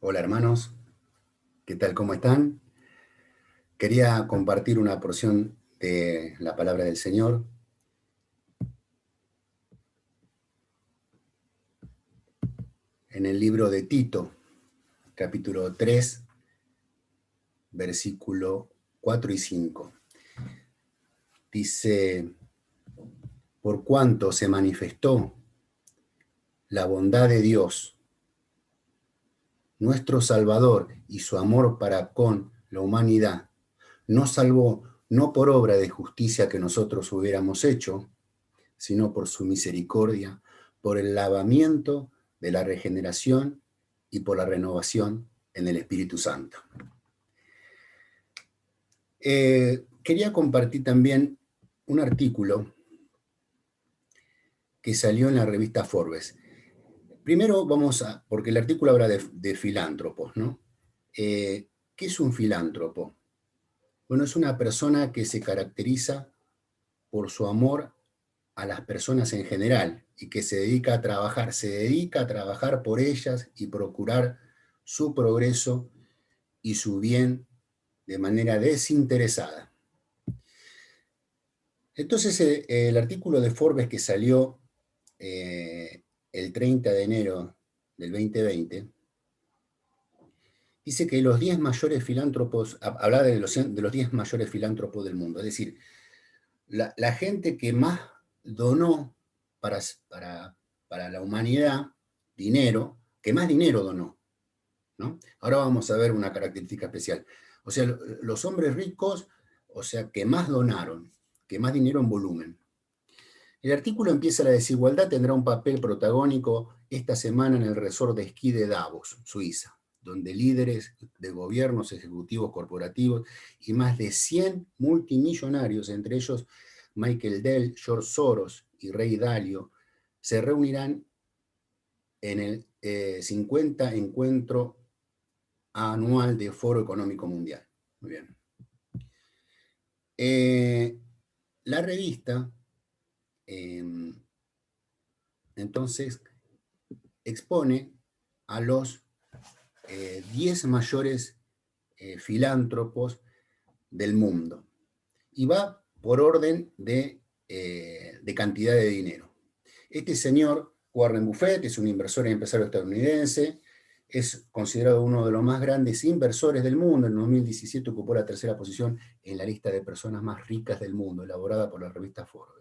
Hola hermanos, ¿qué tal? ¿Cómo están? Quería compartir una porción de la palabra del Señor en el libro de Tito, capítulo 3, versículo 4 y 5. Dice, por cuanto se manifestó la bondad de Dios, nuestro Salvador, y su amor para con la humanidad, nos salvó no por obra de justicia que nosotros hubiéramos hecho, sino por su misericordia, por el lavamiento de la regeneración y por la renovación en el Espíritu Santo. Quería compartir también un artículo que salió en la revista Forbes. Primero porque el artículo habla de filántropos, ¿no? ¿Qué es un filántropo? Bueno, es una persona que se caracteriza por su amor a las personas en general y que se dedica a trabajar por ellas y procurar su progreso y su bien de manera desinteresada. Entonces, el artículo de Forbes que salió el 30 de enero del 2020 dice que los 10 mayores filántropos, habla de los 10 mayores filántropos del mundo, es decir, la gente que más donó para, para, para la humanidad dinero, que más dinero donó, ¿no? Ahora vamos a ver una característica especial. O sea, los hombres ricos, o sea, que más donaron, que más dinero en volumen. El artículo empieza: la desigualdad tendrá un papel protagónico esta semana en el resort de esquí de Davos, Suiza, donde líderes de gobiernos, ejecutivos corporativos y más de 100 multimillonarios, entre ellos Michael Dell, George Soros y Ray Dalio, se reunirán en el 50 encuentro anual de Foro Económico Mundial. Muy bien. La revista, entonces, expone a los 10 mayores filántropos del mundo y va por orden de cantidad de dinero. Este señor, Warren Buffett, es un inversor y empresario estadounidense, es considerado uno de los más grandes inversores del mundo. En 2017 ocupó la tercera posición en la lista de personas más ricas del mundo, elaborada por la revista Forbes.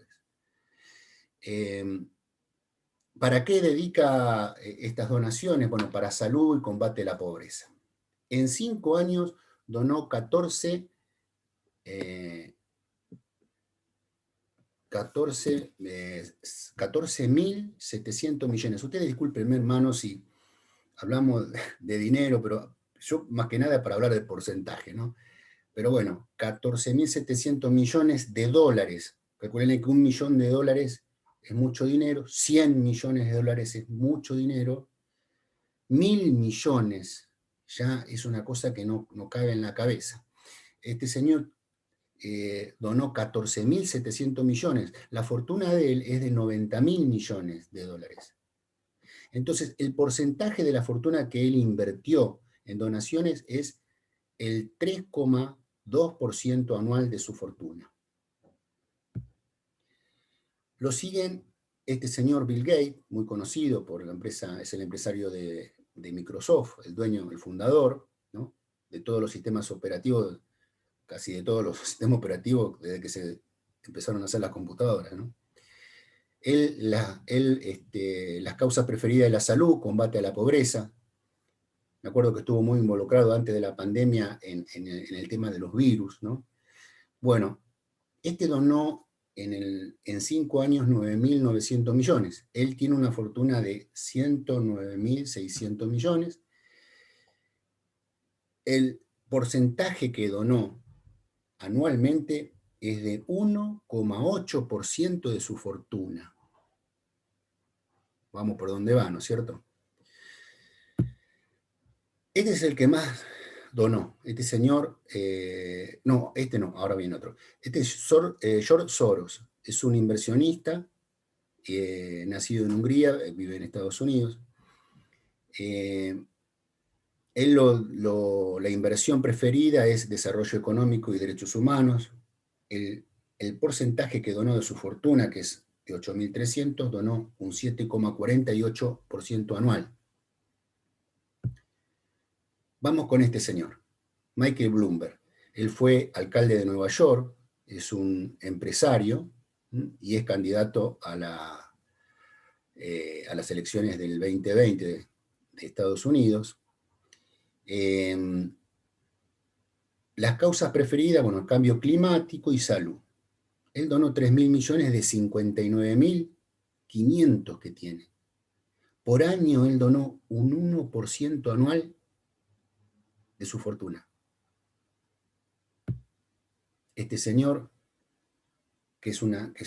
¿Para qué dedica estas donaciones? Bueno, para salud y combate a la pobreza. En 5 años donó 14.700 millones. Ustedes disculpen, hermanos, si hablamos de dinero, pero yo más que nada para hablar de porcentaje, ¿no? Pero bueno, 14.700 millones de dólares. Recuerden que $1 millón es mucho dinero, 100 millones de dólares es mucho dinero, 1.000 millones ya es una cosa que no cabe en la cabeza. Este señor donó 14.700 millones. La fortuna de él es de 90.000 millones de dólares. Entonces, el porcentaje de la fortuna que él invirtió en donaciones es el 3,2% anual de su fortuna. Lo siguen este señor Bill Gates, muy conocido por la empresa, es el empresario de Microsoft, el dueño, el fundador, ¿no?, de todos los sistemas operativos, casi de todos los sistemas operativos desde que se empezaron a hacer las computadoras, ¿no? Las causas preferidas de la salud, combate a la pobreza. Me acuerdo que estuvo muy involucrado antes de la pandemia en el tema de los virus, ¿no? Bueno, donó en 5 años 9.900 millones. Él tiene una fortuna de 109.600 millones. El porcentaje que donó anualmente es de 1,8% de su fortuna. Vamos por donde va, ¿no es cierto? Este es el que más donó. Este señor, no, ahora viene otro. Este es George Soros, es un inversionista, nacido en Hungría, vive en Estados Unidos. La inversión preferida es desarrollo económico y derechos humanos. El porcentaje que donó de su fortuna, que es de 8.300, donó un 7,48% anual. Vamos con este señor, Michael Bloomberg. Él fue alcalde de Nueva York, es un empresario y es candidato a las elecciones del 2020 de Estados Unidos. Las causas preferidas, bueno, cambio climático y salud. Él donó 3.000 millones de 59.500 que tiene. Por año él donó un 1% anual de su fortuna. Este señor, que es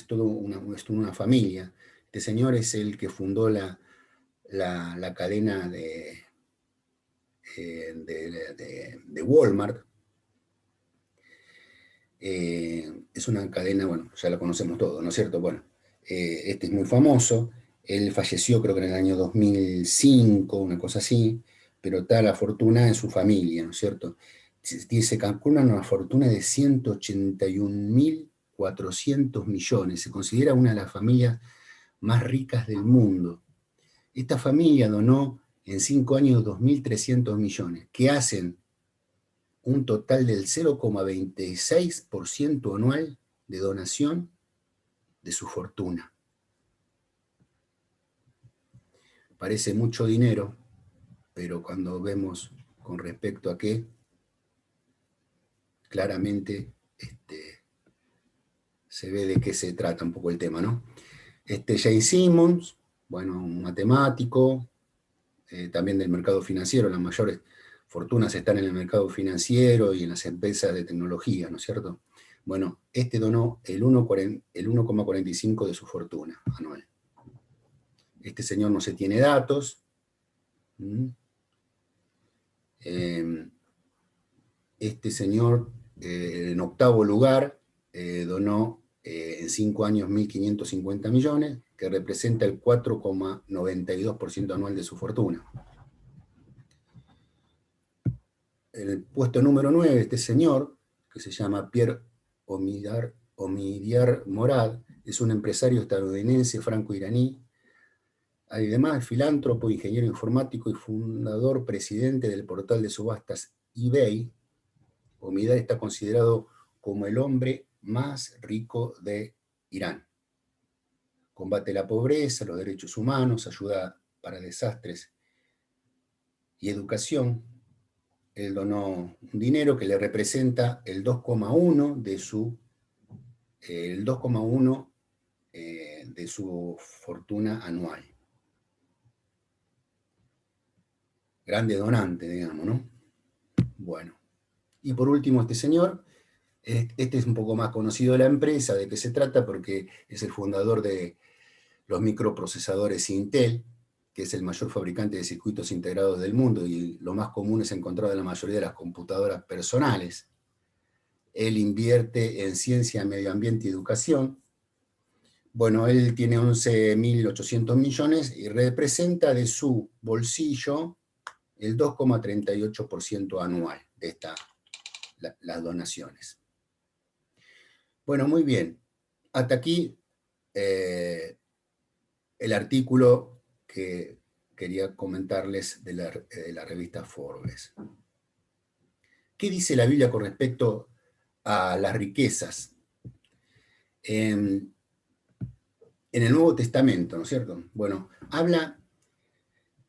toda una familia, este señor es el que fundó la cadena de Walmart. Es una cadena, bueno, ya la conocemos todos, ¿no es cierto? Bueno, este es muy famoso. Él falleció creo que en el año 2005, una cosa así, pero está la fortuna en su familia, ¿no es cierto? Se calcula una fortuna de 181.400 millones. Se considera una de las familias más ricas del mundo. Esta familia donó en 5 años 2.300 millones, que hacen un total del 0,26% anual de donación de su fortuna. Parece mucho dinero, pero cuando vemos con respecto a qué, claramente se ve de qué se trata un poco el tema, ¿no? Jay Simons, bueno, un matemático, también del mercado financiero, las mayores fortunas están en el mercado financiero y en las empresas de tecnología, ¿no es cierto? Bueno, donó el 1,45 de su fortuna anual. Este señor no se tiene datos. Este señor, en octavo lugar, donó en 5 años 1.550 millones, que representa el 4,92% anual de su fortuna. En el puesto número 9, este señor, que se llama Pierre Omidyar Morad, es un empresario estadounidense franco-iraní, además filántropo, ingeniero informático y fundador presidente del portal de subastas eBay. Omidyar está considerado como el hombre más rico de Irán. Combate la pobreza, los derechos humanos, ayuda para desastres y educación. Él donó un dinero que le representa el 2,1 de su fortuna anual. Grande donante, digamos, ¿no? Bueno. Y por último, este señor, este es un poco más conocido de la empresa, de qué se trata, porque es el fundador de los microprocesadores Intel, que es el mayor fabricante de circuitos integrados del mundo, y lo más común es encontrado en la mayoría de las computadoras personales. Él invierte en ciencia, medio ambiente y educación. Bueno, él tiene 11.800 millones y representa de su bolsillo el 2,38% anual de las donaciones. Bueno, muy bien. Hasta aquí el artículo que quería comentarles de la revista Forbes. ¿Qué dice la Biblia con respecto a las riquezas? En el Nuevo Testamento, ¿no es cierto? Bueno, habla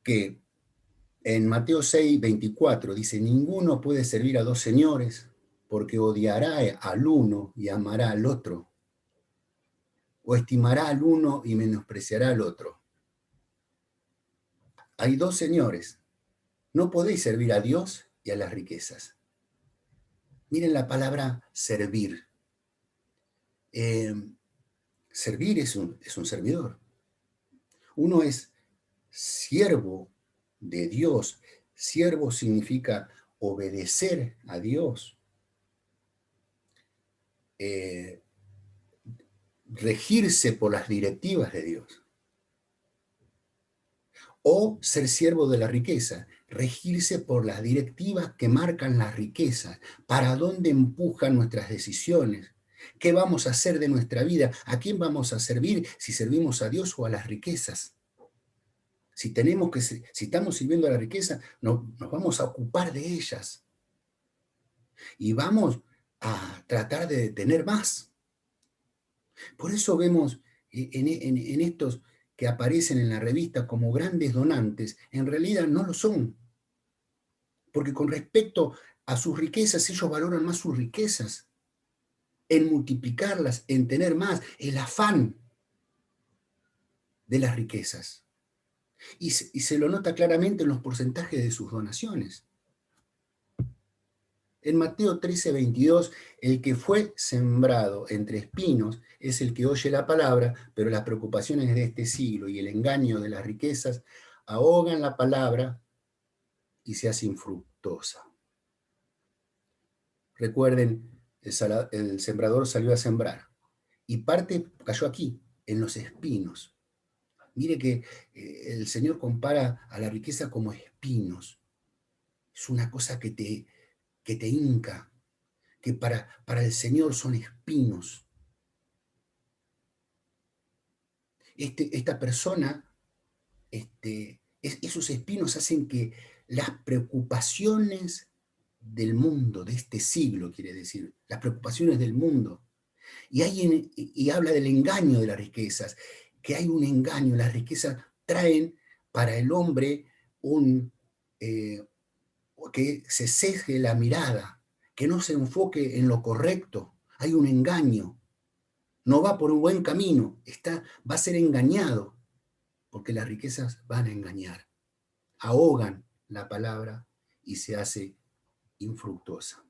que en Mateo 6:24 dice, ninguno puede servir a dos señores porque odiará al uno y amará al otro, o estimará al uno y menospreciará al otro. Hay dos señores, no podéis servir a Dios y a las riquezas. Miren la palabra servir. Servir es un servidor. Uno es siervo de Dios. Siervo significa obedecer a Dios. Regirse por las directivas de Dios. O ser siervo de la riqueza. regirse por las directivas que marcan las riquezas, para dónde empujan nuestras decisiones, qué vamos a hacer de nuestra vida, a quién vamos a servir, si servimos a Dios o a las riquezas. Si estamos sirviendo a la riqueza, nos vamos a ocupar de ellas y vamos a tratar de tener más. Por eso vemos en estos que aparecen en la revista como grandes donantes, en realidad no lo son. Porque con respecto a sus riquezas, ellos valoran más sus riquezas, en multiplicarlas, en tener más, el afán de las riquezas. Y se lo nota claramente en los porcentajes de sus donaciones. En Mateo 13:22, el que fue sembrado entre espinos es el que oye la palabra, pero las preocupaciones de este siglo y el engaño de las riquezas ahogan la palabra y se hace infructuosa. Recuerden, el sembrador salió a sembrar y parte cayó aquí, en los espinos. Mire que el Señor compara a la riqueza como espinos. Es una cosa que te hinca, que para el Señor son espinos. Esta persona, esos espinos hacen que las preocupaciones del mundo, de este siglo, quiere decir, las preocupaciones del mundo, y habla del engaño de las riquezas, que hay un engaño, las riquezas traen para el hombre que se sesgue la mirada, que no se enfoque en lo correcto, hay un engaño, no va por un buen camino, va a ser engañado, porque las riquezas van a engañar, ahogan la palabra y se hace infructuosa.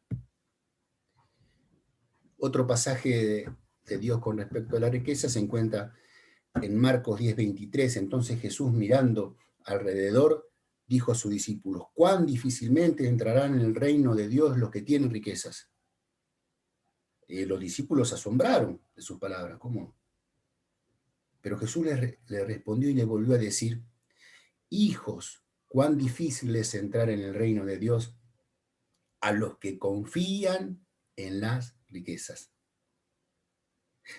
Otro pasaje de Dios con respecto a la riqueza se encuentra en Marcos 10:23. Entonces Jesús, mirando alrededor, dijo a sus discípulos: cuán difícilmente entrarán en el reino de Dios los que tienen riquezas. Los discípulos se asombraron de sus palabras. ¿Cómo? Pero Jesús le respondió y le volvió a decir: hijos, cuán difícil es entrar en el reino de Dios a los que confían en las riquezas.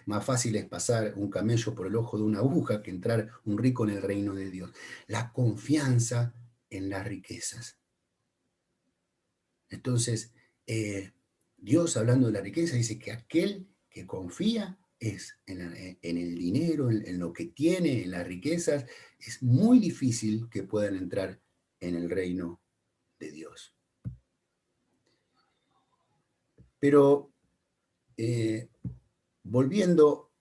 Más fácil es pasar un camello por el ojo de una aguja que entrar un rico en el reino de Dios. La confianza en las riquezas. Entonces, Dios, hablando de la riqueza, dice que aquel que confía es en el dinero, en lo que tiene, en las riquezas, es muy difícil que puedan entrar en el reino de Dios. Pero volviendo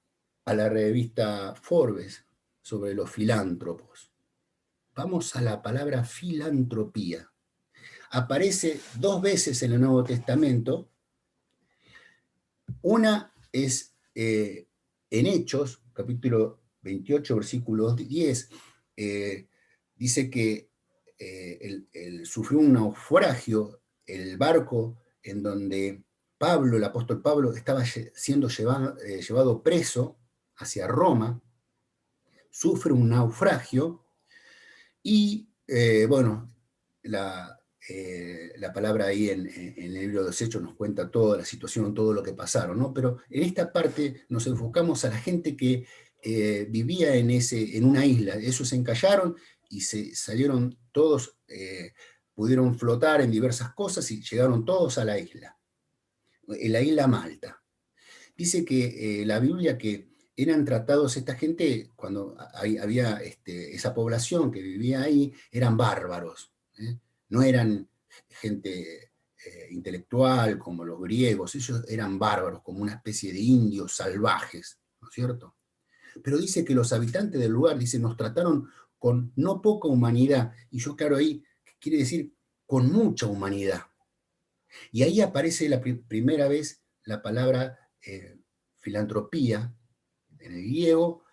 a la revista Forbes sobre los filántropos, vamos a la palabra filantropía. Aparece 2 veces en el Nuevo Testamento. Una es en Hechos, capítulo 28, versículo 10, dice que sufrió un naufragio el barco en donde Pablo, el apóstol Pablo, estaba siendo llevado preso hacia Roma, sufre un naufragio y, bueno, la palabra ahí en el libro de los Hechos nos cuenta toda la situación, todo lo que pasaron, ¿no? Pero en esta parte nos enfocamos a la gente que vivía en una isla. Ellos se encallaron y se salieron todos, pudieron flotar en diversas cosas y llegaron todos a la isla, en la isla Malta. Dice que la Biblia que eran tratados esta gente, cuando había esa población que vivía ahí, eran bárbaros, ¿eh? No eran gente intelectual como los griegos, ellos eran bárbaros, como una especie de indios salvajes, ¿no es cierto? Pero dice que los habitantes del lugar, dice, nos trataron con no poca humanidad, y yo claro ahí, quiere decir con mucha humanidad. Y ahí aparece la primera vez la palabra filantropía, en el griego,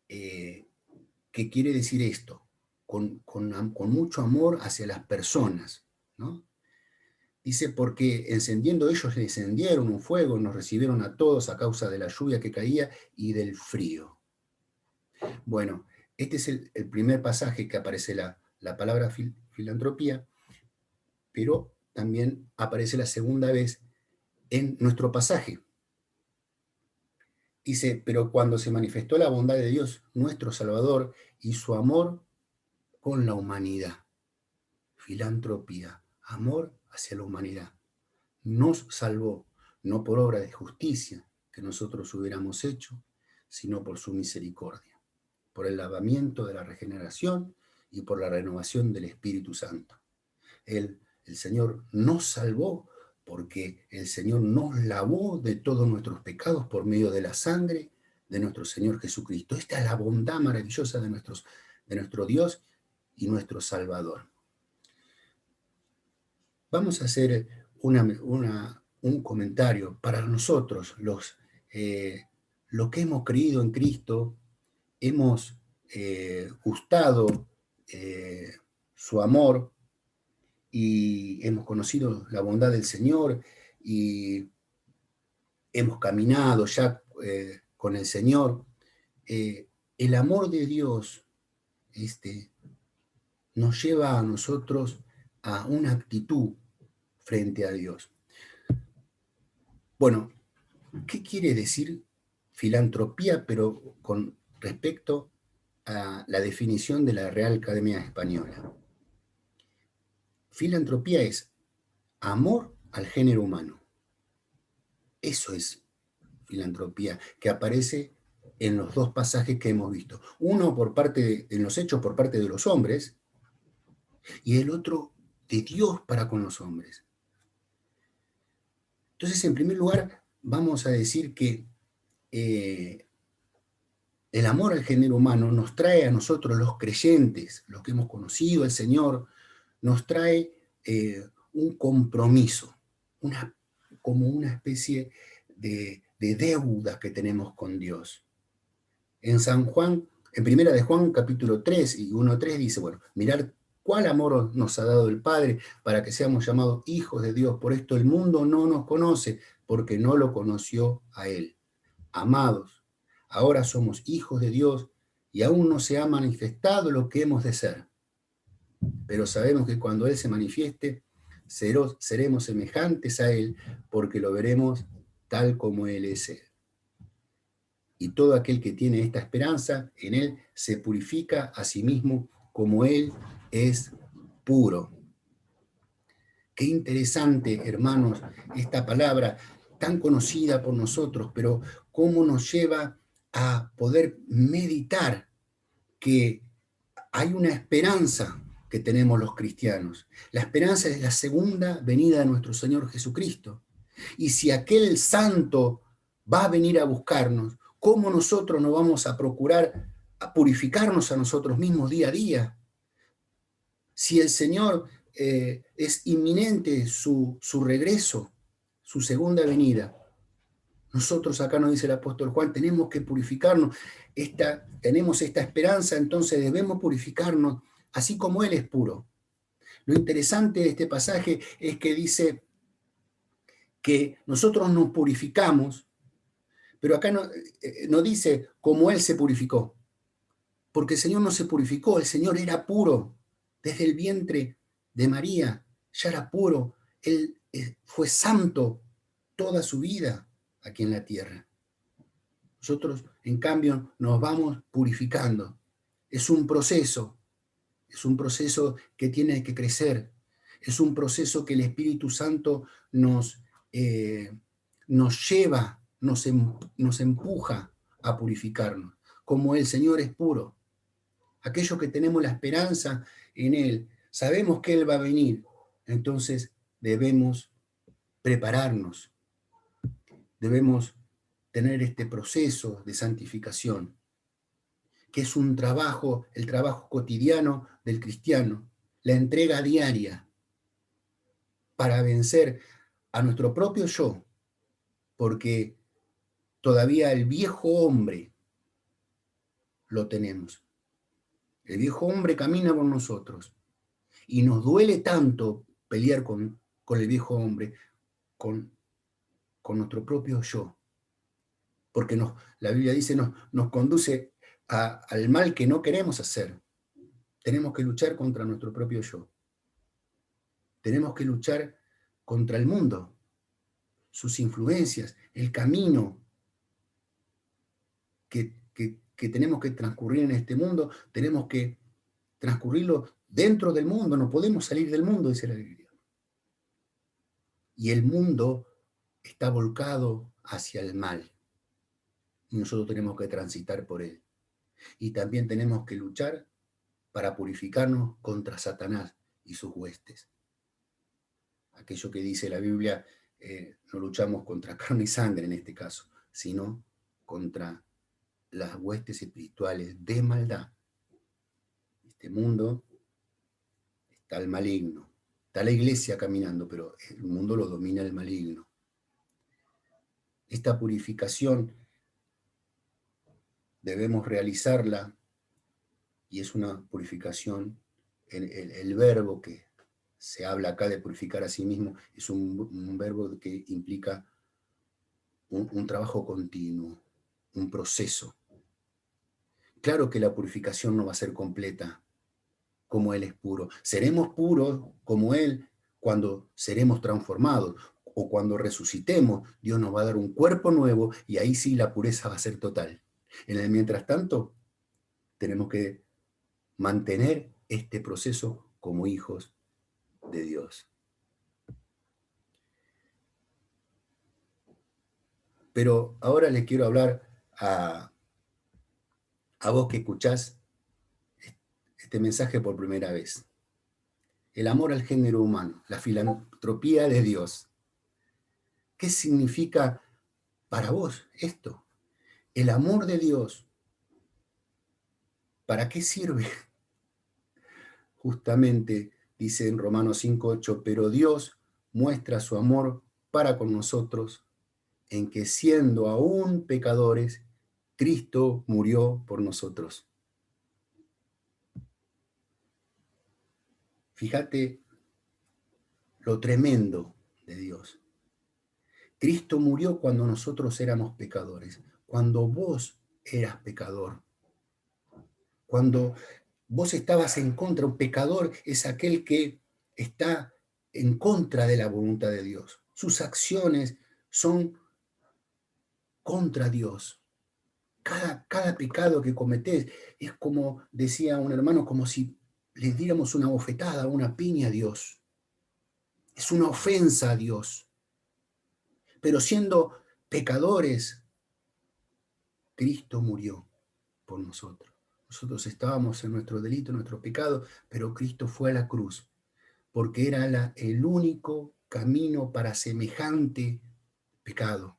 que quiere decir esto, con mucho amor hacia las personas, ¿no? Dice, porque encendiendo ellos le encendieron un fuego, nos recibieron a todos a causa de la lluvia que caía y del frío. Bueno, este es el primer pasaje que aparece la palabra filantropía, pero también aparece la segunda vez en nuestro pasaje. Dice, pero cuando se manifestó la bondad de Dios, nuestro Salvador, y su amor con la humanidad, filantropía, amor hacia la humanidad, nos salvó, no por obra de justicia que nosotros hubiéramos hecho, sino por su misericordia, por el lavamiento de la regeneración y por la renovación del Espíritu Santo. El Señor nos salvó porque el Señor nos lavó de todos nuestros pecados por medio de la sangre de nuestro Señor Jesucristo. Esta es la bondad maravillosa de nuestro Dios y nuestro Salvador. Vamos a hacer un comentario para nosotros, los que hemos creído en Cristo, hemos gustado su amor y hemos conocido la bondad del Señor y hemos caminado ya con el Señor. El amor de Dios nos lleva a nosotros a una actitud frente a Dios. Bueno, ¿qué quiere decir filantropía, pero con respecto a la definición de la Real Academia Española? Filantropía es amor al género humano. Eso es filantropía, que aparece en los dos pasajes que hemos visto. Uno en los hechos por parte de los hombres, y el otro de Dios para con los hombres. Entonces, en primer lugar, vamos a decir que el amor al género humano nos trae a nosotros, los creyentes, los que hemos conocido al Señor, nos trae un compromiso, como una especie de deuda que tenemos con Dios. En San Juan, en Primera de Juan, capítulo 3 y 1:3 dice, bueno, mirad cuál amor nos ha dado el Padre para que seamos llamados hijos de Dios. Por esto el mundo no nos conoce, porque no lo conoció a Él. Amados, ahora somos hijos de Dios y aún no se ha manifestado lo que hemos de ser. Pero sabemos que cuando Él se manifieste, seremos semejantes a Él, porque lo veremos tal como Él es Él. Y todo aquel que tiene esta esperanza en Él se purifica a sí mismo como Él es puro. Qué interesante, hermanos, esta palabra tan conocida por nosotros, pero cómo nos lleva a poder meditar que hay una esperanza que tenemos los cristianos. La esperanza es la segunda venida de nuestro Señor Jesucristo. Y si aquel santo va a venir a buscarnos, ¿cómo nosotros no vamos a procurar a purificarnos a nosotros mismos día a día? Si el Señor es inminente su regreso, su segunda venida, nosotros, acá nos dice el apóstol Juan, tenemos que purificarnos. Tenemos esta esperanza, entonces debemos purificarnos, así como Él es puro. Lo interesante de este pasaje es que dice que nosotros nos purificamos, pero acá no dice cómo Él se purificó, porque el Señor no se purificó, el Señor era puro. Desde el vientre de María ya era puro. Él fue santo toda su vida aquí en la tierra. Nosotros, en cambio, nos vamos purificando. Es un proceso que tiene que crecer. Es un proceso que el Espíritu Santo nos lleva, nos empuja a purificarnos. Como el Señor es puro. Aquellos que tenemos la esperanza en Él, sabemos que Él va a venir. Entonces debemos prepararnos. Debemos tener este proceso de santificación, que es el trabajo cotidiano del cristiano, la entrega diaria para vencer a nuestro propio yo, porque todavía el viejo hombre lo tenemos. El viejo hombre camina con nosotros y nos duele tanto pelear con el viejo hombre, con nuestro propio yo, porque la Biblia dice nos conduce al mal que no queremos hacer. Tenemos que luchar contra nuestro propio yo. tenemos que luchar contra el mundo, sus influencias, el camino que tenemos que transcurrir en este mundo, tenemos que transcurrirlo dentro del mundo, no podemos salir del mundo, dice la Biblia. Y el mundo está volcado hacia el mal, y nosotros tenemos que transitar por él. Y también tenemos que luchar para purificarnos contra Satanás y sus huestes. Aquello que dice la Biblia, no luchamos contra carne y sangre en este caso, sino contra las huestes espirituales de maldad. Este mundo está el maligno, está la iglesia caminando, pero el mundo lo domina el maligno. Esta purificación debemos realizarla, y es una purificación, el verbo que se habla acá de purificar a sí mismo, es un verbo que implica un trabajo continuo, un proceso. Claro que la purificación no va a ser completa, como Él es puro. Seremos puros como Él cuando seremos transformados, o cuando resucitemos, Dios nos va a dar un cuerpo nuevo, y ahí sí la pureza va a ser total. En el mientras tanto, tenemos que mantener este proceso como hijos de Dios. Pero ahora les quiero hablar a vos que escuchás este mensaje por primera vez. El amor al género humano, la filantropía de Dios. ¿Qué significa para vos esto? El amor de Dios, ¿para qué sirve? Justamente dice en Romanos 5:8, pero Dios muestra su amor para con nosotros en que siendo aún pecadores, Cristo murió por nosotros. Fíjate lo tremendo de Dios. Cristo murió cuando nosotros éramos pecadores, cuando vos eras pecador, cuando vos estabas en contra. Un pecador es aquel que está en contra de la voluntad de Dios. Sus acciones son contra Dios. Cada pecado que cometés es, como decía un hermano, como si le diéramos una bofetada, una piña a Dios. Es una ofensa a Dios. Pero siendo pecadores, Cristo murió por nosotros. Nosotros estábamos en nuestro delito, en nuestro pecado, pero Cristo fue a la cruz, porque era el único camino para semejante pecado.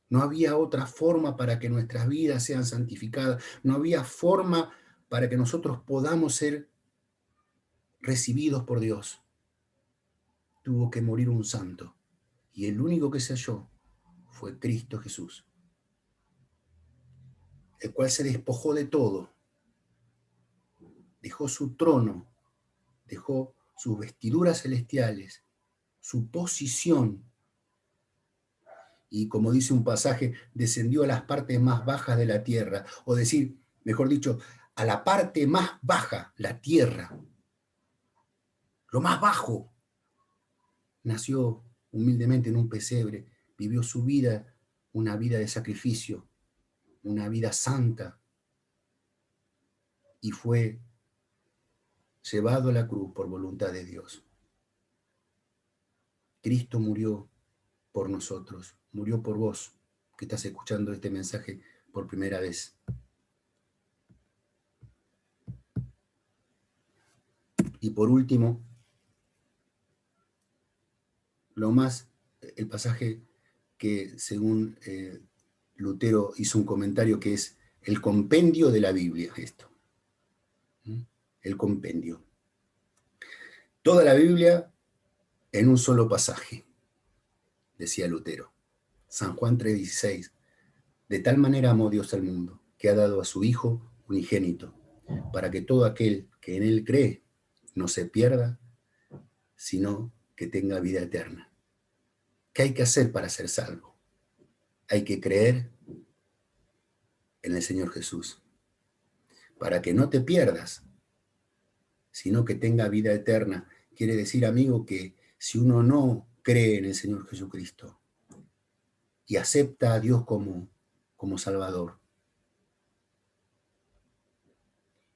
No había otra forma para que nuestras vidas sean santificadas. No había forma para que nosotros podamos ser recibidos por Dios. Tuvo que morir un santo. Y el único que se halló fue Cristo Jesús, el cual se despojó de todo. Dejó su trono, dejó sus vestiduras celestiales, su posición, y como dice un pasaje, descendió a las partes más bajas de la tierra, o decir, mejor dicho, a la parte más baja, la tierra, lo más bajo. Nació humildemente en un pesebre, vivió su vida, una vida de sacrificio, una vida santa, y fue llevado a la cruz por voluntad de Dios. Cristo murió por nosotros, murió por vos, que estás escuchando este mensaje por primera vez. Y por último, el pasaje que según Lutero hizo un comentario, que es el compendio de la Biblia, esto. El compendio. Toda la Biblia en un solo pasaje, decía Lutero. San Juan 3:16. De tal manera amó Dios al mundo, que ha dado a su Hijo unigénito, para que todo aquel que en él cree no se pierda, sino que tenga vida eterna. ¿Qué hay que hacer para ser salvo? Hay que creer en el Señor Jesús, para que no te pierdas, sino que tenga vida eterna, quiere decir, amigo, que si uno no cree en el Señor Jesucristo y acepta a Dios como Salvador,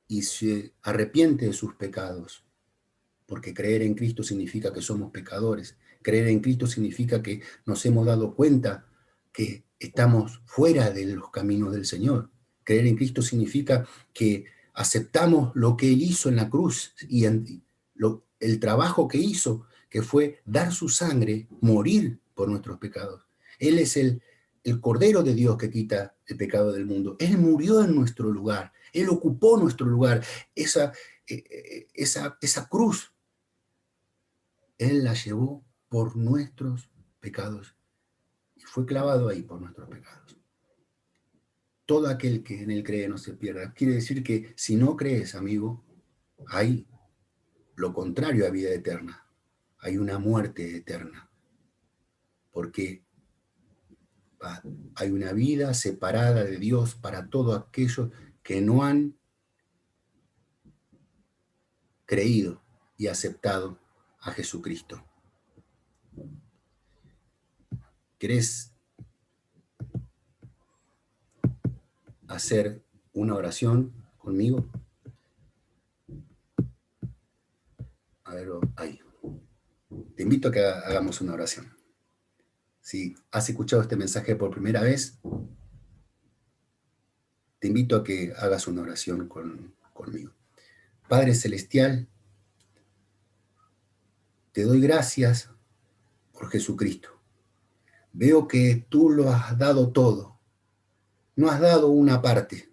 y se arrepiente de sus pecados, porque creer en Cristo significa que somos pecadores, creer en Cristo significa que nos hemos dado cuenta que estamos fuera de los caminos del Señor. Creer en Cristo significa que aceptamos lo que Él hizo en la cruz y el trabajo que hizo, que fue dar su sangre, morir por nuestros pecados. Él es el Cordero de Dios que quita el pecado del mundo. Él murió en nuestro lugar, Él ocupó nuestro lugar. Esa cruz, Él la llevó por nuestros pecados y fue clavado ahí por nuestros pecados. Todo aquel que en Él cree no se pierda. Quiere decir que si no crees, amigo, hay lo contrario a vida eterna. Hay una muerte eterna. Porque hay una vida separada de Dios para todos aquellos que no han creído y aceptado a Jesucristo. ¿Querés hacer una oración conmigo? A ver, ahí. Te invito a que hagamos una oración. Si has escuchado este mensaje por primera vez, te invito a que hagas una oración conmigo. Padre Celestial, te doy gracias por Jesucristo. Veo que tú lo has dado todo. No has dado una parte.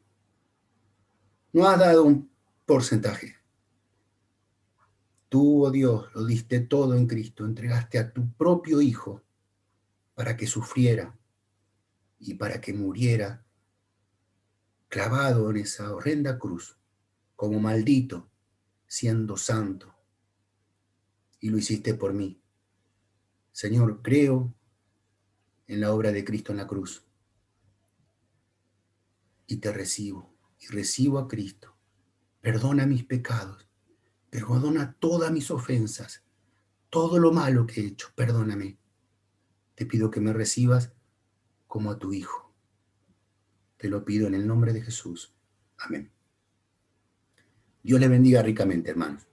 No has dado un porcentaje. Tú, oh Dios, lo diste todo en Cristo. Entregaste a tu propio Hijo para que sufriera y para que muriera clavado en esa horrenda cruz, como maldito, siendo santo. Y lo hiciste por mí. Señor, creo en la obra de Cristo en la cruz y te recibo. Y recibo a Cristo. Perdona mis pecados. Perdona todas mis ofensas. Todo lo malo que he hecho, perdóname. Te pido que me recibas como a tu Hijo. Te lo pido en el nombre de Jesús. Amén. Dios le bendiga ricamente, hermanos.